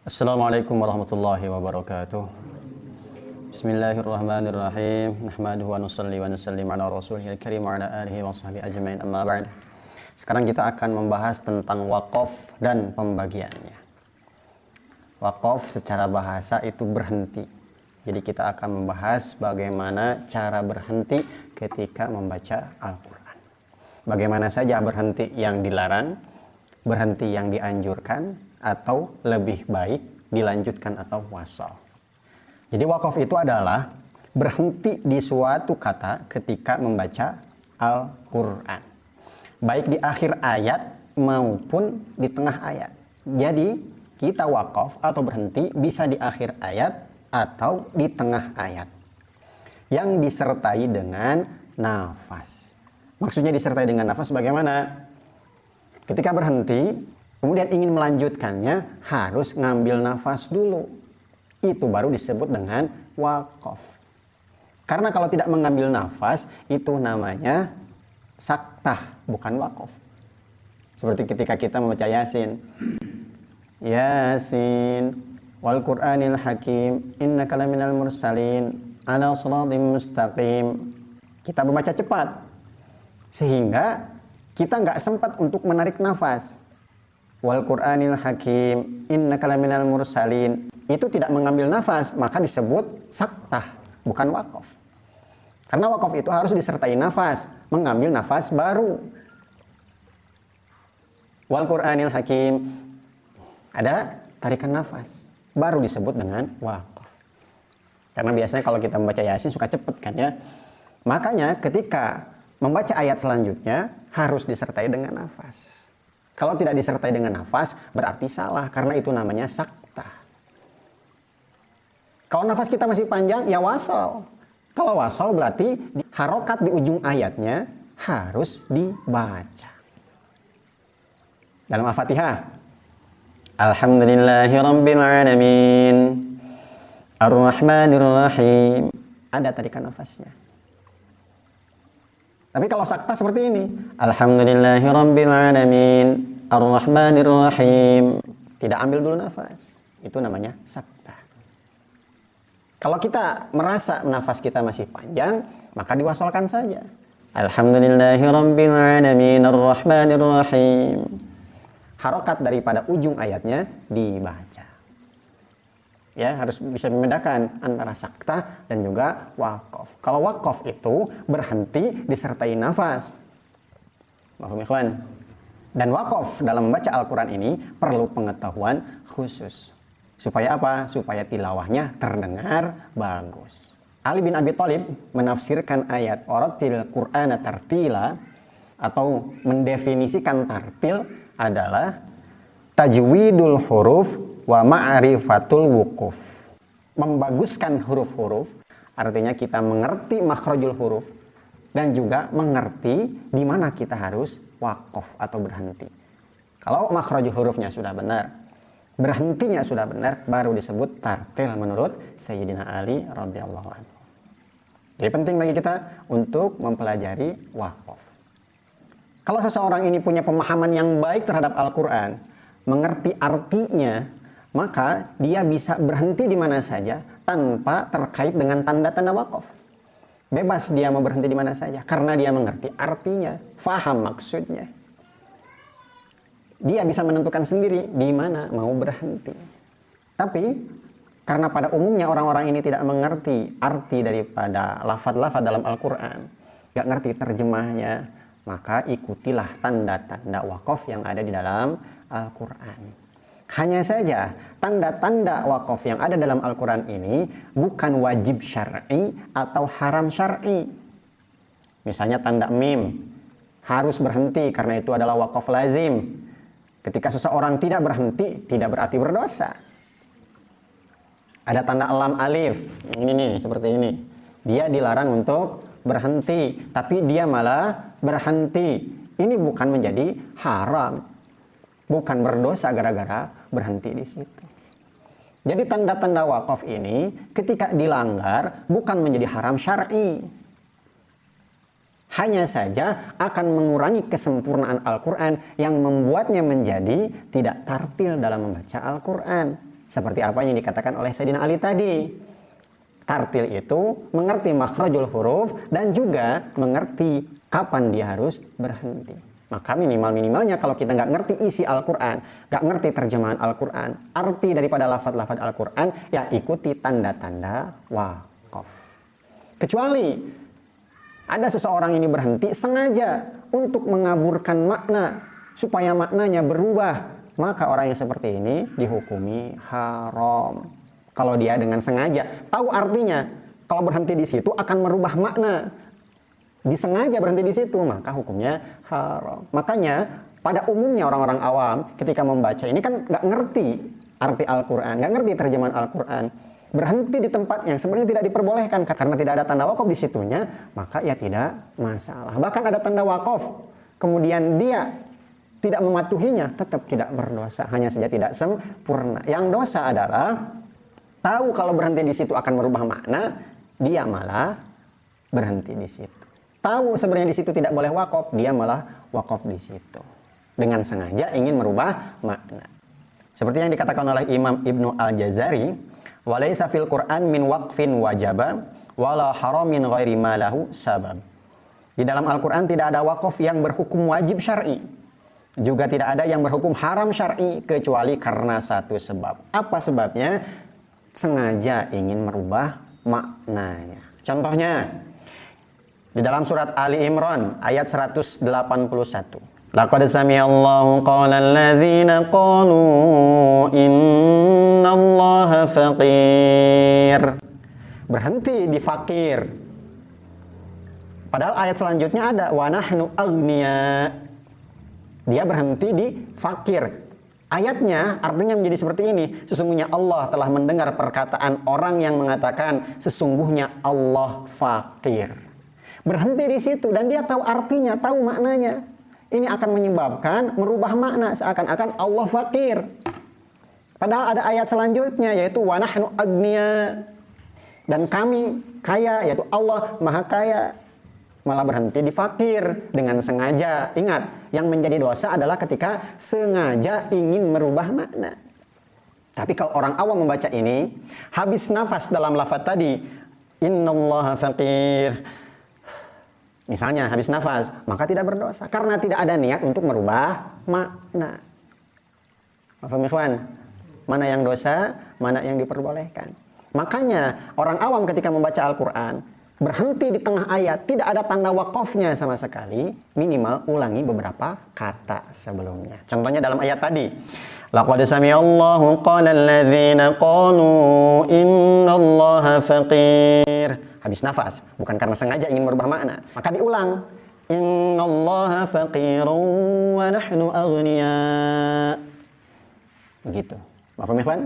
Assalamualaikum warahmatullahi wabarakatuh. Bismillahirrahmanirrahim. Nahmaduhu wa nusalli wa nusallim ala rasulihil karim wa ala alihi wa sahbihi ajmain, amma ba'd. Sekarang kita akan membahas tentang wakaf dan pembagiannya. Wakaf secara bahasa itu berhenti. Jadi kita akan membahas bagaimana cara berhenti ketika membaca Al-Quran. Bagaimana saja berhenti yang dilarang, berhenti yang dianjurkan, atau lebih baik dilanjutkan atau wasal. Jadi wakaf itu adalah berhenti di suatu kata ketika membaca Al-Quran, baik di akhir ayat maupun di tengah ayat. Jadi kita wakaf atau berhenti bisa di akhir ayat atau di tengah ayat yang disertai dengan nafas. Maksudnya disertai dengan nafas bagaimana? Ketika berhenti kemudian ingin melanjutkannya, harus ngambil nafas dulu. Itu baru disebut dengan wakaf. Karena kalau tidak mengambil nafas, itu namanya saktah, bukan wakaf. Seperti ketika kita membaca Yasin. Yasin, wal Qur'anil hakim, innaka laminal mursalin, ala shiratim mustaqim. Kita membaca cepat, sehingga kita nggak sempat untuk menarik nafas. Wal Qur'anil hakim, innaka laminal mursalin. Itu tidak mengambil nafas, maka disebut saktah, bukan wakaf. Karena wakaf itu harus disertai nafas, mengambil nafas baru. Wal Qur'anil hakim, ada tarikan nafas, baru disebut dengan wakaf. Karena biasanya kalau kita membaca Yasin suka cepet kan ya. Makanya ketika membaca ayat selanjutnya harus disertai dengan nafas. Kalau tidak disertai dengan nafas, berarti salah, karena itu namanya saktah. Kalau nafas kita masih panjang, ya wasal. Kalau wasal berarti harokat di ujung ayatnya harus dibaca. Dalam Al-Fatihah, Alhamdulillahirabbil alamin, Ar-Rahmanir-Rahim, ada tarikan nafasnya. Tapi kalau saktah seperti ini, Alhamdulillahirabbil alamin, Ar-Rahmanir-Rahim, tidak ambil dulu nafas. Itu namanya saktah. Kalau kita merasa nafas kita masih panjang, maka diwasalkan saja. Alhamdulillahirabbil alamin, Ar-Rahmanir-Rahim. Harokat daripada ujung ayatnya dibaca. Ya, harus bisa membedakan antara saktah dan juga wakaf. Kalau wakaf itu berhenti disertai nafas. Mahfum ikhwan. Dan wakaf dalam membaca Al-Quran ini perlu pengetahuan khusus. Supaya apa? Supaya tilawahnya terdengar bagus. Ali bin Abi Thalib menafsirkan ayat Warattil Qur'ana tartila, atau mendefinisikan tartil adalah tajwidul huruf wa ma'rifatul wukuf. Membaguskan huruf-huruf, artinya kita mengerti makhrajul huruf dan juga mengerti di mana kita harus wakaf atau berhenti. Kalau makhrajul hurufnya sudah benar, berhentinya sudah benar, baru disebut tartil menurut Sayyidina Ali radhiyallahu anhu. Jadi penting bagi kita untuk mempelajari wakaf. Kalau seseorang ini punya pemahaman yang baik terhadap Al-Quran, mengerti artinya, maka dia bisa berhenti di mana saja tanpa terkait dengan tanda-tanda wakaf. Bebas dia mau berhenti di mana saja karena dia mengerti artinya, faham maksudnya. Dia bisa menentukan sendiri di mana mau berhenti. Tapi karena pada umumnya orang-orang ini tidak mengerti arti daripada lafaz-lafaz dalam Al-Quran, gak ngerti terjemahnya, maka ikutilah tanda-tanda wakaf yang ada di dalam Al-Quran. Hanya saja tanda-tanda wakaf yang ada dalam Al-Quran ini bukan wajib syar'i atau haram syar'i. Misalnya tanda mim harus berhenti karena itu adalah wakaf lazim. Ketika seseorang tidak berhenti, tidak berarti berdosa. Ada tanda lam alif, ini nih seperti ini. Dia dilarang untuk berhenti, tapi dia malah berhenti. Ini bukan menjadi haram, bukan berdosa gara-gara berhenti di situ. Jadi tanda-tanda wakaf ini ketika dilanggar bukan menjadi haram syar'i. Hanya saja akan mengurangi kesempurnaan Al-Quran yang membuatnya menjadi tidak tartil dalam membaca Al-Quran. Seperti apa yang dikatakan oleh Sayyidina Ali tadi. Tartil itu mengerti makhrajul huruf dan juga mengerti kapan dia harus berhenti. Maka minimal-minimalnya kalau kita nggak ngerti isi Al-Quran, nggak ngerti terjemahan Al-Quran, arti daripada lafaz-lafaz Al-Quran, ya ikuti tanda-tanda waqaf. Kecuali ada seseorang ini berhenti sengaja untuk mengaburkan makna, supaya maknanya berubah, maka orang yang seperti ini dihukumi haram. Kalau dia dengan sengaja tahu artinya, kalau berhenti di situ akan merubah makna, disengaja berhenti di situ, maka hukumnya haram. Makanya pada umumnya orang-orang awam ketika membaca ini kan nggak ngerti arti Al-Quran, nggak ngerti terjemahan Al-Quran, berhenti di tempat yang sebenarnya tidak diperbolehkan karena tidak ada tanda wakaf di situnya, maka ya tidak masalah. Bahkan ada tanda wakaf, kemudian dia tidak mematuhinya, tetap tidak berdosa, hanya saja tidak sempurna. Yang dosa adalah tahu kalau berhenti di situ akan merubah makna, dia malah berhenti di situ. Tahu sebenarnya di situ tidak boleh wakaf, dia malah wakaf di situ dengan sengaja ingin merubah makna. Seperti yang dikatakan oleh Imam Ibnu Al-Jazari, "Walaysa fil Qur'an min waqfin wajaba wala haramin ghairi ma lahu sabab." Di dalam Al-Qur'an tidak ada wakaf yang berhukum wajib syar'i, juga tidak ada yang berhukum haram syar'i kecuali karena satu sebab. Apa sebabnya? Sengaja ingin merubah maknanya. Contohnya di dalam surat Ali Imran ayat 181. Laqad sami'allahu qaulal ladzina qalu innallaha faqir. Berhenti di fakir. Padahal ayat selanjutnya ada wa nahnu aghnia. Dia berhenti di fakir. Ayatnya artinya menjadi seperti ini. Sesungguhnya Allah telah mendengar perkataan orang yang mengatakan sesungguhnya Allah fakir. Berhenti di situ dan dia tahu artinya, tahu maknanya. Ini akan menyebabkan merubah makna seakan-akan Allah fakir. Padahal ada ayat selanjutnya yaitu wa nahnu aghnia. Dan kami kaya, yaitu Allah Maha Kaya. Malah berhenti di fakir dengan sengaja. Ingat, yang menjadi dosa adalah ketika sengaja ingin merubah makna. Tapi kalau orang awam membaca ini, habis nafas dalam lafaz tadi, innallaha faqir, misalnya habis nafas, maka tidak berdosa karena tidak ada niat untuk merubah makna. Paham ikhwan? Mana yang dosa, mana yang diperbolehkan. Makanya orang awam ketika membaca Al-Quran berhenti di tengah ayat, tidak ada tanda wakafnya sama sekali, minimal ulangi beberapa kata sebelumnya. Contohnya dalam ayat tadi, laqad sami'allahu qaulal ladzina qalu innallaha faqir. Habis nafas, bukan karena sengaja ingin merubah makna, maka diulang, innallaha faqirun wa nahnu aghnia. Begitu. Paham ya, ikhwan?